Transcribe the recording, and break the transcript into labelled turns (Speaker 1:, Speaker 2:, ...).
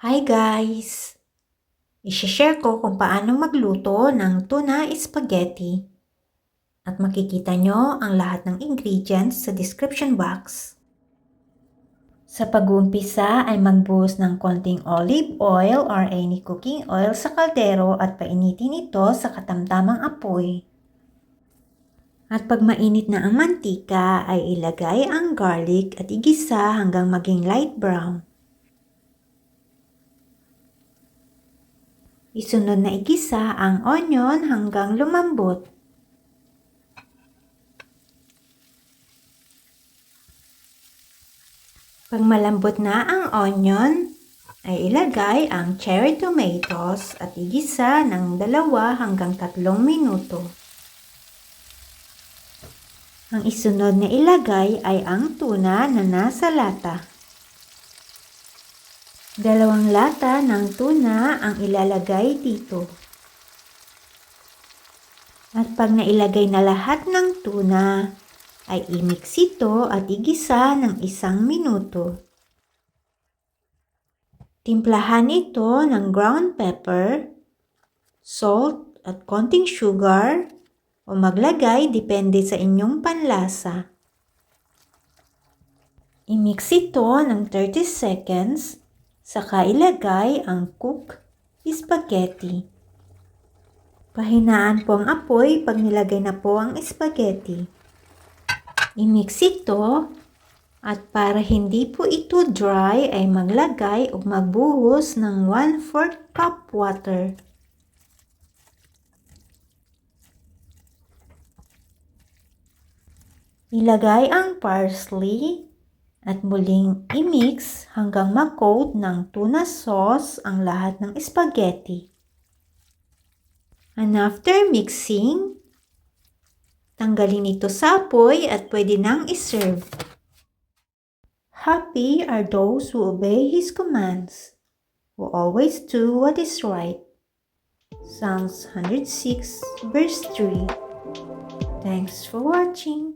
Speaker 1: Hi guys! I-share ko kung paano magluto ng tuna spaghetti. At makikita nyo ang lahat ng ingredients sa description box. Sa pag-uumpisa ay magbuhos ng konting olive oil or any cooking oil sa kaldero at painitin ito sa katamtamang apoy. At pag mainit na ang mantika ay ilagay ang garlic at igisa hanggang maging light brown. Isunod na igisa ang onion hanggang lumambot. Pag malambot na ang onion, ay ilagay ang cherry tomatoes at igisa ng 2 hanggang 3 minuto. Ang isunod na ilagay ay ang tuna na nasa lata. 2 lata ng tuna ang ilalagay dito. At pag nailagay na lahat ng tuna, ay i-mix ito at igisa ng 1 minuto. Timplahan ito ng ground pepper, salt at konting sugar o maglagay depende sa inyong panlasa. I-mix ito ng 30 seconds, saka ilagay ang cooked spaghetti. Pahinaan po ang apoy pag nilagay na po ang spaghetti. I-mix ito at para hindi po ito dry ay maglagay o magbuhos ng 1/4 cup water. Ilagay ang parsley at muling i-mix hanggang ma-coat ng tuna sauce ang lahat ng spaghetti. And after mixing, tanggalin ito sa apoy at pwede nang iserve. Happy are those who obey His commands, who always do what is right. Psalms 106 verse 3. Thanks for watching.